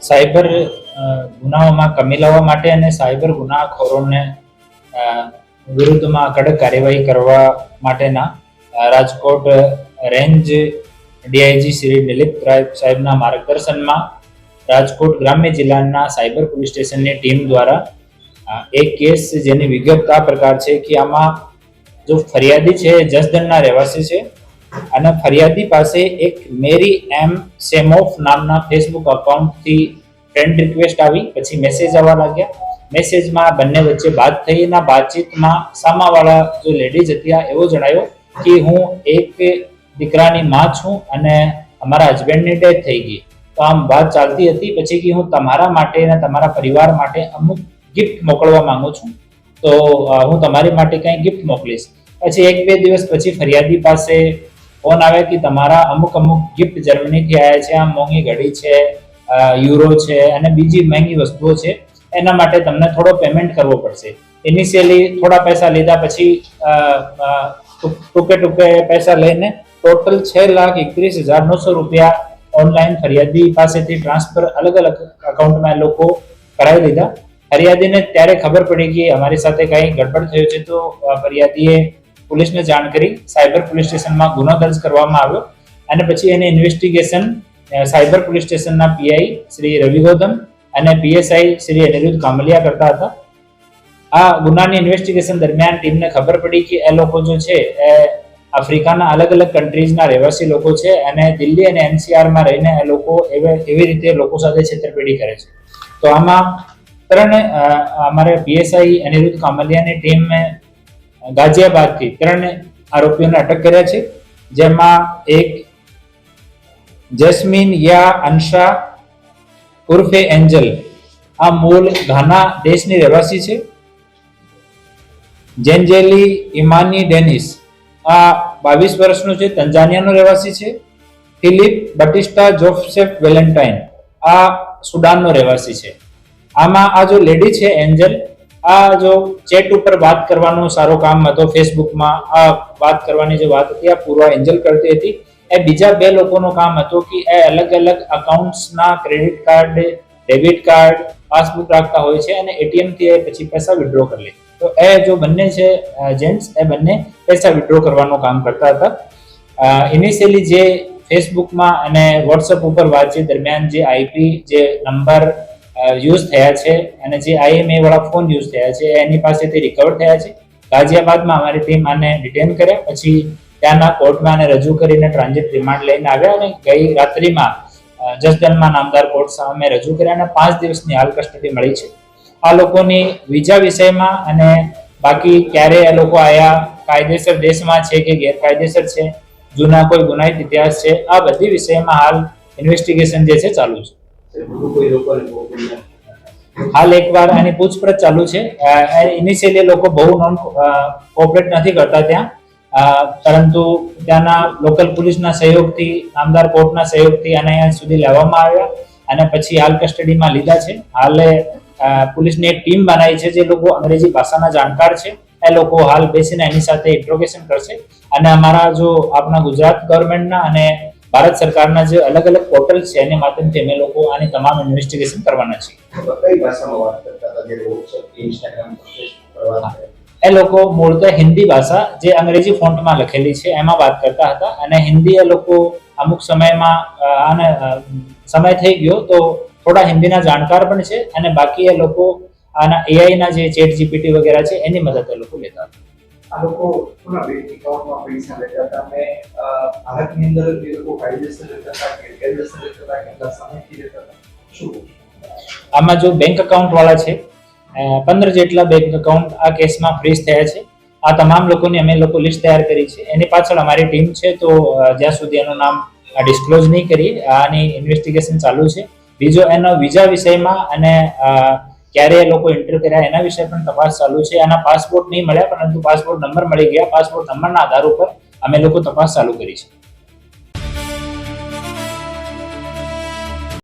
Cyber ગુનાઓમાં કમી લાવવા માટે અને સાયબર ગુનાખોરોને વિરુદ્ધમાં કડક કાર્યવાહી કરવા માટેના રાજકોટ રેન્જ ડીઆઈજી શ્રી દિલીપ રાય સાહેબના માર્ગદર્શનમાં રાજકોટ ગ્રામ્ય જિલ્લાના સાયબર પોલીસ સ્ટેશનની ટીમ દ્વારા એક કેસ જેની વિગત આ પ્રકાર છે કે આમાં જો ફરિયાદી છે જસદણના રહેવાસી છે અને ફરિયાદી પાસે એક મેરી એમ સેમોફ નામના ફેસબુક અકાઉન્ટથી ફ્રેન્ડ રિક્વેસ્ટ આવી, પછી મેસેજ આવવા લાગ્યા. મેસેજમાં બંને વચ્ચે વાત થઈ. એના બાતચીતમાં સામાવાળા જો લેડીઝ હતી એવો જણાયો કે હું એક દીકરાની માં છું અને અમારા હસબન્ડની ડેથ થઈ ગઈ, તો આમ વાત ચાલતી હતી. પછી કે હું તમારા માટે અને તમારા પરિવાર માટે અમુક ગિફ્ટ મોકલવા માંગુ છું, તો હું તમારી માટે કંઈ ગિફ્ટ મોકલીશ. પછી 1-2 દિવસ પછી ફરિયાદી પાસે ફોન આવે કે તમારા અમુક ગિફ્ટ જર્મનીથી આવ્યા છે, આમ મોંઘી ઘડી છે, યુરો છે અને બીજી મહેંગી વસ્તુઓ છે, એના માટે તમને થોડો પેમેન્ટ કરવો પડશે. ઇનિશિયલી થોડા પૈસા લીધા, પછી ટૂંકે પૈસા લઈને ટોટલ 6,31,900 રૂપિયા ઓનલાઈન ફરિયાદી પાસેથી ટ્રાન્સફર અલગ અકાઉન્ટમાં એ લોકો કરાવી લીધા. ફરિયાદીને ત્યારે ખબર પડી કે અમારી સાથે કંઈ ગડબડ થયું છે, તો ફરિયાદીએ પોલીસને જાણ કરી. સાયબર પોલીસ સ્ટેશનમાં ગુનો દર્જ કરવામાં આવ્યો અને પછી એની ઇન્વેસ્ટિગેશન સાયબર પોલીસ સ્ટેશનના પીઆઈ શ્રી રવિ ગૌતમ અને પીએસઆઈ શ્રી અનિરુદ્ધ કામલિયા કરતા હતા. આ ગુનાની ઇન્વેસ્ટિગેશન દરમિયાન ટીમને ખબર પડી કે એ લોકો જો છે એ આફ્રિકાના અલગ કન્ટ્રીઝના રહેવાસી લોકો છે અને દિલ્હી અને એનસીઆરમાં રહીને એ લોકો એવી રીતે લોકો સાથે છેતરપિંડી કરે છે. તો આમાં અમારે પીએસઆઈ અનિરુદ્ધ કામલિયાની ટીમે ગાઝિયાબાદથી 3 આરોપીઓને અટક કર્યા છે, જેમાં એક જસ્મીન યા અનશા ઉર્ફે એન્જલ, આ મૂળ ઘાના દેશની રહેવાસી છે. જેન્જેલી ઇમાની ડેનિસ, આ 22 વર્ષનો છે, તંજાનિયાનો રહેવાસી છે. ફિલિપ બટિસ્ટા જોસેફ વેલેન્ટાઇન, આ સુડાનનો રહેવાસી છે. આમાં આ જો લેડી છે એન્જલ, આ જો ચેટ ઉપર વાત કરવાનો સારો કામ હતો, ફેસબુકમાં આ વાત કરવાની જે વાત હતી આ પૂર્વ એન્જલ કરતી હતી. એ બીજા 2 લોકોનું કામ હતું કે એ અલગ અકાઉન્ટ્સના credit card, debit card, passbook રાખતા હોય છે અને એટીએમ થી પછી પૈસા વિથડ્રો કરી લે. તો એ જો બંને છે જેન્ટ્સ, એ બંને પૈસા વિથડ્રો કરવાનું કામ કરતા હતા. ઇનિશિયલી જે ફેસબુકમાં અને વોટ્સઅપ ઉપર વાતચીત દરમિયાન જે આઈપી જે નંબર યુઝ થયા છે અને જે આઈએમએ વાળા ફોન યુઝ થયા છે એની પાસેથી રિકવર થયા છે. ગાઝિયાબાદમાં અમારી ટીમ આને ડિટેન કર્યા, પછી ત્યાંના કોર્ટમાં આને રજૂ કરીને ટ્રાન્ઝિટ રિમાન્ડ લઈને આવ્યા અને ગઈ રાત્રિમાં જસદણમાં નામદાર કોર્ટ સામે રજૂ કર્યા અને 5 દિવસની હાલ કસ્ટડી મળી છે. આ લોકોની વિઝા વિષયમાં અને બાકી ક્યારે એ લોકો આયા, કાયદેસર દેશમાં છે કે ગેરકાયદેસર છે, જૂના કોઈ ગુનાહિત ઇતિહાસ છે, આ બધી વિષયમાં હાલ ઇન્વેસ્ટિગેશન જે છે ચાલુ છે. હાલ એકવાર આની પૂછપરછ ચાલુ છે. ઇનિશિયલી લોકો બહુ નોન કોઓપરેટ નથી કરતા ત્યાં, પરંતુ ત્યાંના લોકલ પોલીસના સહયોગથી, નામદાર કોર્ટના સહયોગથી આને અહીંયા સુધી લાવવામાં આવ્યા અને પછી હાલ કસ્ટડીમાં લીધા છે. હાલ પોલીસની એક ટીમ બનાવી છે જે લોકો અંગ્રેજી ભાષાના જાણકાર છે. એ લોકો હાલ બેસીને એની સાથે ઇન્ટ્રોગેશન કરશે અને અમારા જો આપણા ગુજરાત ગવર્મેન્ટના અને ભારત સરકારના જે અલગ પોર્ટલ છે એની માધ્યમથી અમે લોકો આની તમામ ઇન્વેસ્ટિગેશન કરવાના છીએ. એ લોકો મૂળતઃ હિન્દી ભાષા જે અંગ્રેજી ફોન્ટમાં લખેલી છે એમાં વાત કરતા હતા અને હિન્દી એ લોકો અમુક સમયમાં આને સમય થઈ ગયો તો થોડા હિન્દીના જાણકાર પણ છે અને બાકી એ લોકો આના એઆઈના જે ચેટ જીપીટી વગેરે છે એની મદદ એ લોકો લેતા હતા. આ લોકો કોના બેંક એકાઉન્ટમાં પૈસા લેતા હતા અને ભારતની અંદર એ લોકો કાયદેસર લેતા હતા કે ગેરકાયદેસર લેતા હતા, કેટલા સમયથી લેતા હતા, શું? આમાં જો બેંક એકાઉન્ટ વાળા છે 15 જેટલા બેંક એકાઉન્ટ આ કેસમાં ફ્રીઝ થયા છે. આ તમામ લોકોની અમે લોકો લિસ્ટ તૈયાર કરી છે. એની પાછળ અમારી ટીમ છે, તો જ્યાં સુધી એનું નામ ડિસ્ક્લોઝ નહીં કરીએ, આની ઇન્વેસ્ટિગેશન ચાલુ છે. બીજો એનો વિઝા વિષયમાં અને ક્યારે એ લોકો એન્ટર કર્યા એના વિશે પણ તપાસ ચાલુ છે. આના પાસપોર્ટ નહીં મળ્યા, પરંતુ પાસપોર્ટ નંબર મળી ગયા. પાસપોર્ટ નંબરના આધાર ઉપર અમે લોકો તપાસ ચાલુ કરી છે.